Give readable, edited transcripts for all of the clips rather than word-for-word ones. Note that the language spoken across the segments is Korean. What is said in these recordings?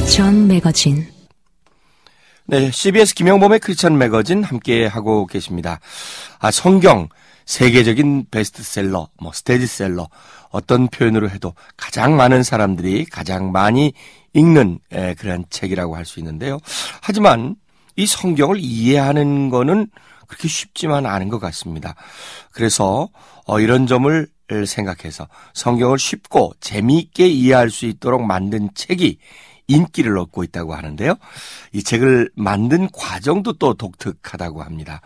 크리스천 매거진. 네, CBS 김영범의 크리스천 매거진 함께 하고 계십니다. 성경 세계적인 베스트셀러, 스테디셀러, 어떤 표현으로 해도 가장 많은 사람들이 가장 많이 읽는 그런 책이라고 할 수 있는데요. 하지만 이 성경을 이해하는 거는 그렇게 쉽지만 않은 것 같습니다. 그래서 이런 점을 생각해서 성경을 쉽고 재미있게 이해할 수 있도록 만든 책이 인기를 얻고 있다고 하는데요. 이 책을 만든 과정도 또 독특하다고 합니다.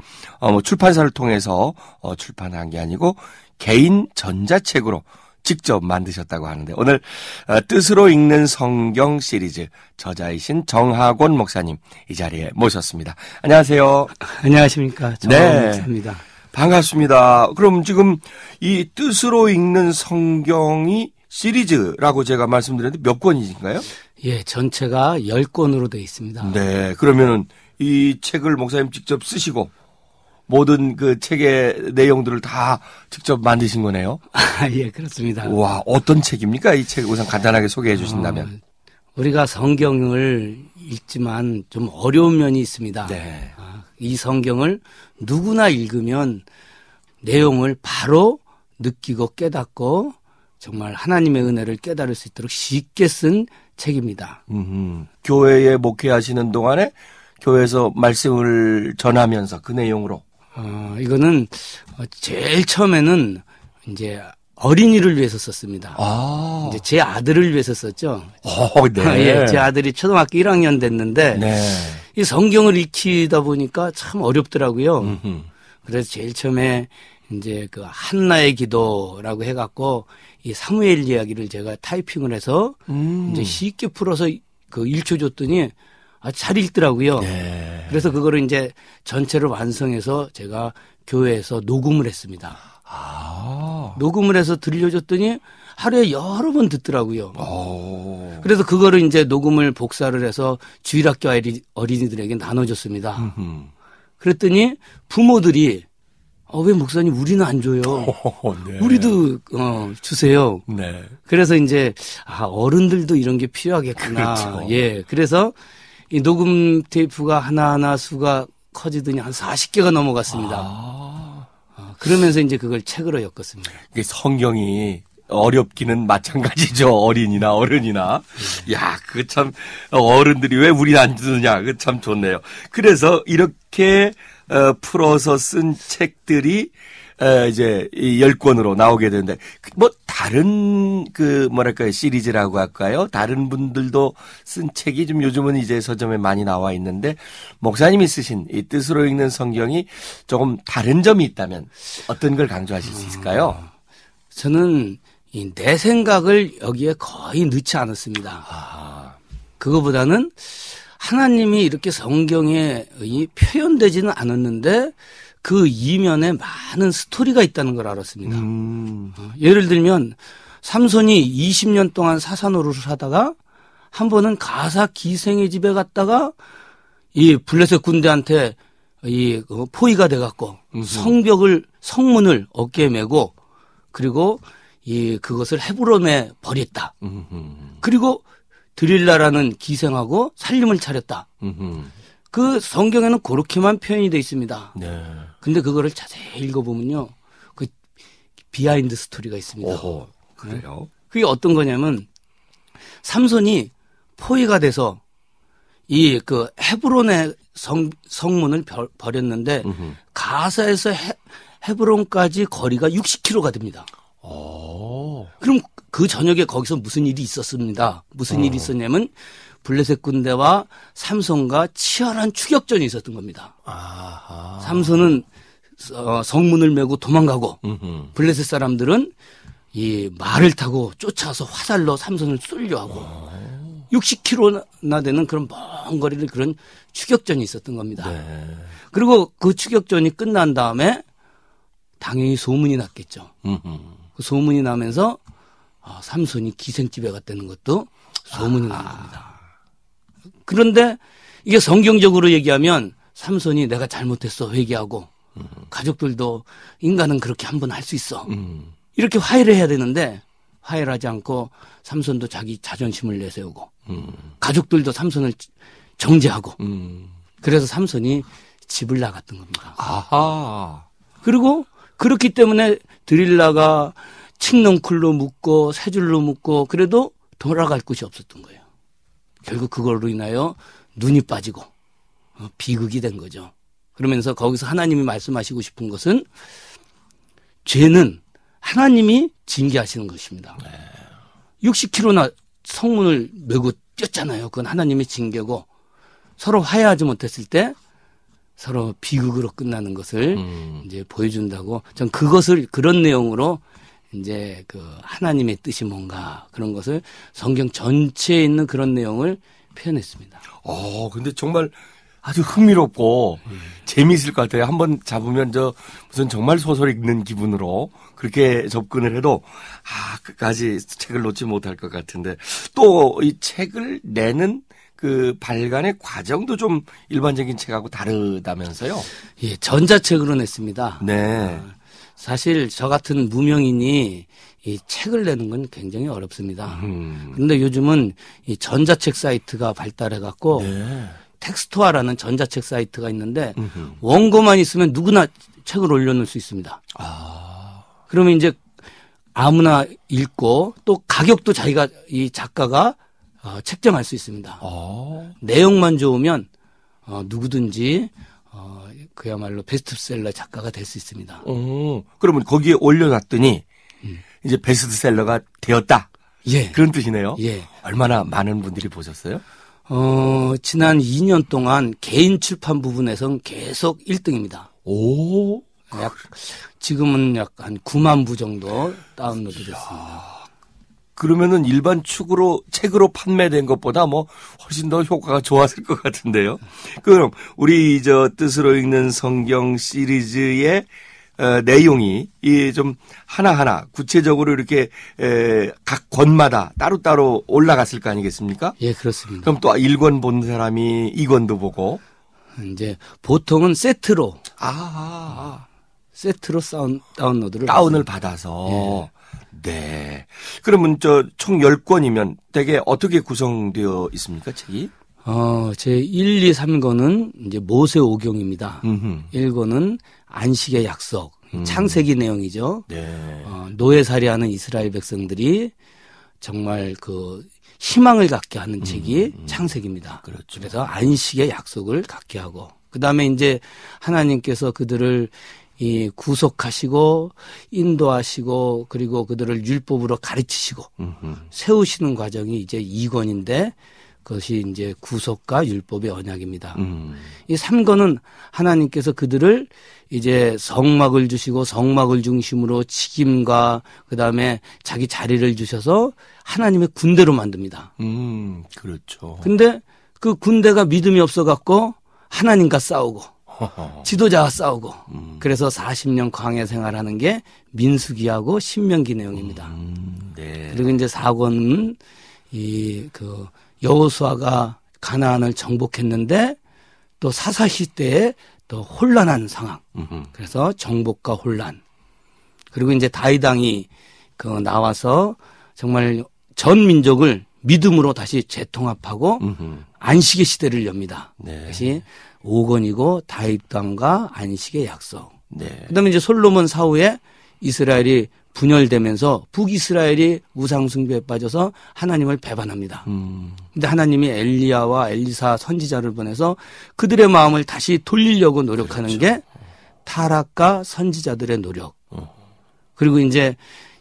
출판사를 통해서 출판한 게 아니고 개인 전자책으로 직접 만드셨다고 하는데, 오늘 뜻으로 읽는 성경 시리즈 저자이신 정하곤 목사님 이 자리에 모셨습니다. 안녕하세요. 안녕하십니까. 정하곤 목사입니다. 반갑습니다. 그럼 지금 이 뜻으로 읽는 성경이 시리즈라고 제가 말씀드렸는데 몇 권이신가요? 예, 전체가 10권으로 되어 있습니다. 네, 그러면은 이 책을 목사님 직접 쓰시고 모든 그 책의 내용들을 다 직접 만드신 거네요? 예, 그렇습니다. 와, 어떤 책입니까? 이 책 우선 간단하게 소개해 주신다면. 우리가 성경을 읽지만 좀 어려운 면이 있습니다. 네. 이 성경을 누구나 읽으면 내용을 바로 느끼고 깨닫고 정말 하나님의 은혜를 깨달을 수 있도록 쉽게 쓴 책입니다. 교회에 목회하시는 동안에 교회에서 말씀을 전하면서 그 내용으로. 이거는 제일 처음에는 이제 어린이를 위해서 썼습니다. 이제 제 아들을 위해서 썼죠. 네. 예, 제 아들이 초등학교 1학년 됐는데 네. 이 성경을 읽히다 보니까 참 어렵더라고요. 그래서 제일 처음에 이제 그 한나의 기도라고 해갖고 이 사무엘 이야기를 제가 타이핑을 해서 이제 쉽게 풀어서 그 읽혀 줬더니 잘 읽더라고요. 네. 그래서 그거를 이제 전체를 완성해서 제가 교회에서 녹음을 했습니다. 녹음을 해서 들려줬더니 하루에 여러 번 듣더라고요. 그래서 그거를 이제 녹음을 복사를 해서 주일학교 어린이들에게 나눠줬습니다. 그랬더니 부모들이 왜 목사님 우리는 안 줘요? 네. 우리도 주세요. 네. 그래서 이제 어른들도 이런 게 필요하겠구나. 그렇죠. 예. 그래서 이 녹음 테이프가 하나하나 수가 커지더니 한 40개가 넘어갔습니다. 그러면서 이제 그걸 책으로 엮었습니다. 이게 성경이 어렵기는 마찬가지죠. 어린이나 어른이나. 야, 그거 참 어른들이 왜 우리는 안 주느냐. 그거 참 좋네요. 그래서 이렇게 풀어서 쓴 책들이 이제 10권으로 나오게 되는데, 다른 시리즈라고 할까요? 다른 분들도 쓴 책이 좀 요즘은 이제 서점에 많이 나와 있는데, 목사님이 쓰신 이 뜻으로 읽는 성경이 조금 다른 점이 있다면 어떤 걸 강조하실 수 있을까요? 저는 내 생각을 여기에 거의 넣지 않았습니다. 그거보다는 하나님이 이렇게 성경에 표현되지는 않았는데 그 이면에 많은 스토리가 있다는 걸 알았습니다. 예를 들면 삼손이 20년 동안 사사노릇을 하다가 한 번은 가사 기생의 집에 갔다가 이 블레셋 군대한테 포위가 돼갖고 성문을 어깨에 메고 그리고 그것을 헤브론에 버렸다. 그리고 드릴라라는 기생하고 살림을 차렸다. 그 성경에는 그렇게만 표현이 되어 있습니다. 네. 근데 그거를 자세히 읽어보면요. 그 비하인드 스토리가 있습니다. 오호, 그래요? 그게 어떤 거냐면 삼손이 포위가 돼서 그 헤브론의 성문을 버렸는데 가사에서 헤브론까지 거리가 60km가 됩니다. 그럼 그 저녁에 거기서 무슨 일이 있었습니다. 무슨 일이 있었냐면 블레셋 군대와 삼손과 치열한 추격전이 있었던 겁니다. 삼손은 성문을 메고 도망가고 블레셋 사람들은 이 말을 타고 쫓아서 화살로 삼손을 쏠려 하고 60km나 되는 그런 먼 거리를 그런 추격전이 있었던 겁니다. 네. 그리고 그 추격전이 끝난 다음에 당연히 소문이 났겠죠. 그 소문이 나면서 삼손이 기생집에 갔다는 것도 소문이 난 겁니다. 그런데 이게 성경적으로 얘기하면 삼손이 내가 잘못했어 회개하고 가족들도 인간은 그렇게 한 번 할 수 있어. 이렇게 화해를 해야 되는데 화해를 하지 않고 삼손도 자기 자존심을 내세우고 가족들도 삼손을 정죄하고. 그래서 삼손이 집을 나갔던 겁니다. 아하. 그리고 그렇기 때문에 드릴라가 칡넝쿨로 묶고 세 줄로 묶고 그래도 돌아갈 곳이 없었던 거예요. 결국 그걸로 인하여 눈이 빠지고 비극이 된 거죠. 그러면서 거기서 하나님이 말씀하시고 싶은 것은 죄는 하나님이 징계하시는 것입니다. 60km나 성문을 메고 뛰었잖아요. 그건 하나님의 징계고 서로 화해하지 못했을 때 서로 비극으로 끝나는 것을 이제 보여준다고 전 그것을 그런 내용으로 이제 그 하나님의 뜻이 뭔가 그런 것을 성경 전체에 있는 그런 내용을 표현했습니다. 근데 정말 아주 흥미롭고 재미있을 것 같아요. 한번 잡으면 무슨 정말 소설 읽는 기분으로 그렇게 접근을 해도 끝까지 책을 놓지 못할 것 같은데 또 이 책을 내는 그 발간의 과정도 좀 일반적인 책하고 다르다면서요? 예, 전자책으로 냈습니다. 네. 사실 저 같은 무명인이 이 책을 내는 건 굉장히 어렵습니다. 그런데 요즘은 이 전자책 사이트가 발달해 갖고 네. 텍스토아라는 전자책 사이트가 있는데 원고만 있으면 누구나 책을 올려놓을 수 있습니다. 그러면 이제 아무나 읽고 또 가격도 자기가 이 작가가 책정할 수 있습니다. 내용만 좋으면 누구든지 그야말로 베스트셀러 작가가 될 수 있습니다. 그러면 거기에 올려놨더니 이제 베스트셀러가 되었다. 예. 그런 뜻이네요. 예. 얼마나 많은 분들이 보셨어요? 지난 2년 동안 개인 출판 부분에선 계속 1등입니다. 오. 지금은 약 한 9만 부 정도 다운로드 됐습니다. 그러면은 일반 책으로 판매된 것보다 훨씬 더 효과가 좋았을 것 같은데요. 그럼 우리 뜻으로 읽는 성경 시리즈의 내용이 좀 하나하나 구체적으로 이렇게 각 권마다 따로따로 올라갔을 거 아니겠습니까? 예, 그렇습니다. 그럼 또 1권 본 사람이 2권도 보고 이제 보통은 세트로 세트로 다운로드를 다운을 받아서 네. 그러면 총 10권이면 대개 어떻게 구성되어 있습니까, 책이? 제 1, 2, 3권은 이제 모세오경입니다. 1권은 안식의 약속, 창세기 내용이죠. 네. 노예살이하는 이스라엘 백성들이 정말 그 희망을 갖게 하는 책이 창세기입니다. 그렇죠. 그래서 안식의 약속을 갖게 하고, 그 다음에 이제 하나님께서 그들을 구속하시고 인도하시고 그리고 그들을 율법으로 가르치시고 세우시는 과정이 이제 2권인데 그것이 이제 구속과 율법의 언약입니다. 이 3권은 하나님께서 그들을 이제 성막을 주시고 성막을 중심으로 직임과 그다음에 자기 자리를 주셔서 하나님의 군대로 만듭니다. 그렇죠. 근데 그 군대가 믿음이 없어 갖고 하나님과 싸우고 지도자와 싸우고 그래서 40년 광야 생활하는 게 민수기하고 신명기 내용입니다. 네. 그리고 이제 4권은 여호수아가 가나안을 정복했는데 또 사사 시대에 또 혼란한 상황. 그래서 정복과 혼란. 그리고 이제 다윗 왕이 나와서 정말 전 민족을 믿음으로 다시 재통합하고 안식의 시대를 엽니다. 네. 그것이 5권이고 다윗 왕과 안식의 약속. 네. 그다음에 이제 솔로몬 사후에 이스라엘이 분열되면서 북이스라엘이 우상숭배에 빠져서 하나님을 배반합니다. 근데 하나님이 엘리야와 엘리사 선지자를 보내서 그들의 마음을 다시 돌리려고 노력하는 게 타락과 선지자들의 노력. 그리고 이제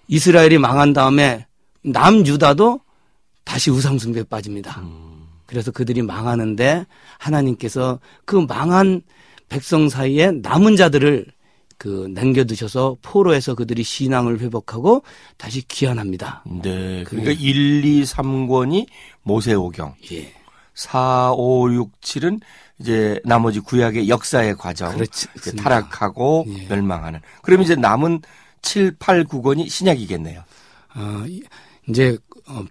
이스라엘이 망한 다음에 남유다도 다시 우상숭배에 빠집니다. 그래서 그들이 망하는데 하나님께서 그 망한 백성 사이에 남은 자들을 남겨두셔서 포로에서 그들이 신앙을 회복하고 다시 귀환합니다. 네. 그러니까 1, 2, 3권이 모세오경. 예. 4, 5, 6, 7은 이제 나머지 구약의 역사의 과정. 그렇지. 타락하고 예. 멸망하는. 그럼 이제 남은 7, 8, 9권이 신약이겠네요. 이제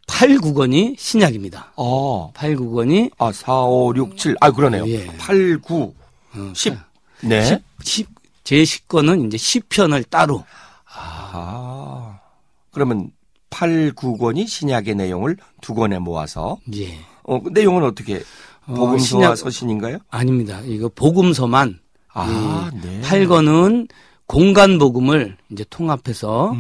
8, 9권이 신약입니다. 8, 9권이 4, 5, 6, 7. 그러네요. 예. 8, 9, 10. 네. 10, 제 10권은 이제 시편을 따로. 그러면 8, 9권이 신약의 내용을 2권에 모아서 예. 내용은 어떻게? 복음서와 서신인가요? 아닙니다. 이거 복음서만. 네. 8권은 공간 복음을 이제 통합해서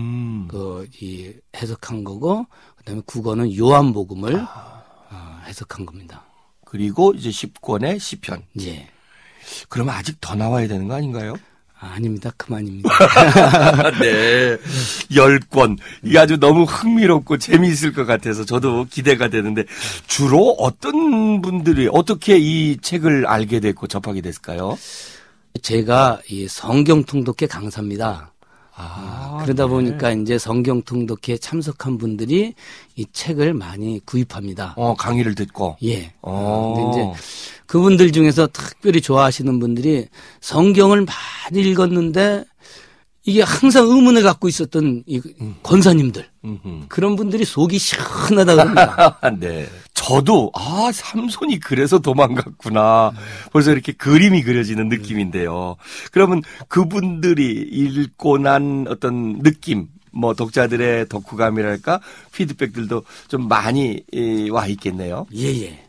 이 해석한 거고, 그다음에 9권은 요한 복음을 해석한 겁니다. 그리고 이제 10권의 시편. 예. 그러면 아직 더 나와야 되는 거 아닌가요? 아닙니다. 그만입니다. 네. 10권. 이게 아주 너무 흥미롭고 재미있을 것 같아서 저도 기대가 되는데 주로 어떤 분들이 어떻게 이 책을 알게 됐고 접하게 됐을까요? 제가 이 성경 통독회 강사입니다. 그러다 보니까 이제 성경 통독회에 참석한 분들이 이 책을 많이 구입합니다. 강의를 듣고. 예. 근데 이제 그분들 중에서 특별히 좋아하시는 분들이 성경을 많이 읽었는데 이게 항상 의문을 갖고 있었던 이 권사님들. 그런 분들이 속이 시원하다 그럽니다. 네. 저도 삼손이 그래서 도망갔구나. 벌써 이렇게 그림이 그려지는 느낌인데요. 그러면 그분들이 읽고 난 어떤 느낌, 독자들의 덕후감이랄까 피드백들도 좀 많이 와 있겠네요. 예.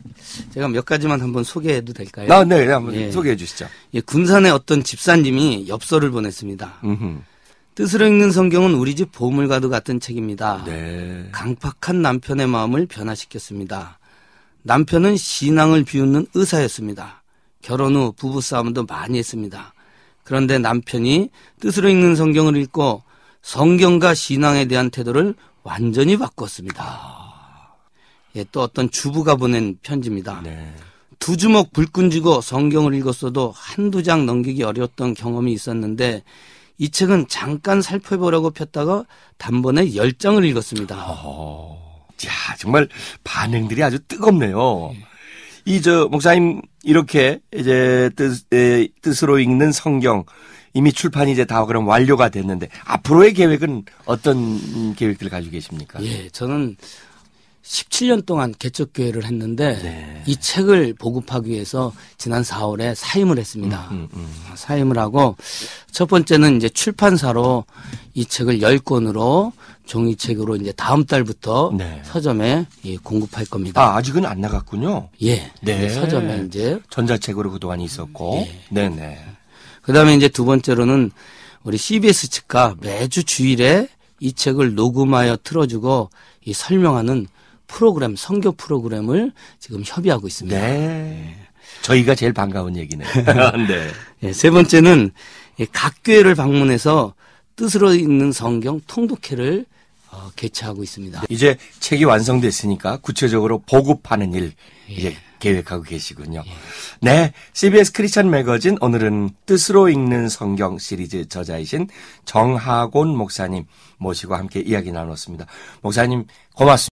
제가 몇 가지만 한번 소개해도 될까요? 네, 한번 소개해 주시죠. 예, 군산의 어떤 집사님이 엽서를 보냈습니다. 뜻으로 읽는 성경은 우리 집 보물과도 같은 책입니다. 네. 강팍한 남편의 마음을 변화시켰습니다. 남편은 신앙을 비웃는 의사였습니다. 결혼 후 부부싸움도 많이 했습니다. 그런데 남편이 뜻으로 읽는 성경을 읽고 성경과 신앙에 대한 태도를 완전히 바꿨습니다. 예, 또 어떤 주부가 보낸 편지입니다. 네. 2주먹 불끈 쥐고 성경을 읽었어도 한두 장 넘기기 어려웠던 경험이 있었는데 이 책은 잠깐 살펴보라고 폈다가 단번에 10장을 읽었습니다. 야, 정말 반응들이 아주 뜨겁네요. 목사님, 이렇게 이제 뜻으로 읽는 성경, 이미 출판이 이제 다 그럼 완료가 됐는데, 앞으로의 계획은 어떤 계획들을 가지고 계십니까? 예, 저는 17년 동안 개척교회를 했는데, 이 책을 보급하기 위해서 지난 4월에 사임을 했습니다. 사임을 하고, 첫 번째는 이제 출판사로 이 책을 10권으로 종이책으로 이제 다음 달부터 서점에 공급할 겁니다. 아직은 안 나갔군요. 예. 네. 서점에 이제. 전자책으로 그동안 있었고. 네네. 그 다음에 이제 두 번째로는 우리 CBS 측과 매주 주일에 이 책을 녹음하여 틀어주고 이 설명하는 프로그램, 선교 프로그램을 지금 협의하고 있습니다. 네. 저희가 제일 반가운 얘기네. 네. 네. 세 번째는 각 교회를 방문해서 뜻으로 읽는 성경 통독회를 개최하고 있습니다. 이제 책이 완성됐으니까 구체적으로 보급하는 일 이제 계획하고 계시군요. 네, CBS 크리스천 매거진 오늘은 뜻으로 읽는 성경 시리즈 저자이신 정하곤 목사님 모시고 함께 이야기 나눴습니다. 목사님 고맙습니다.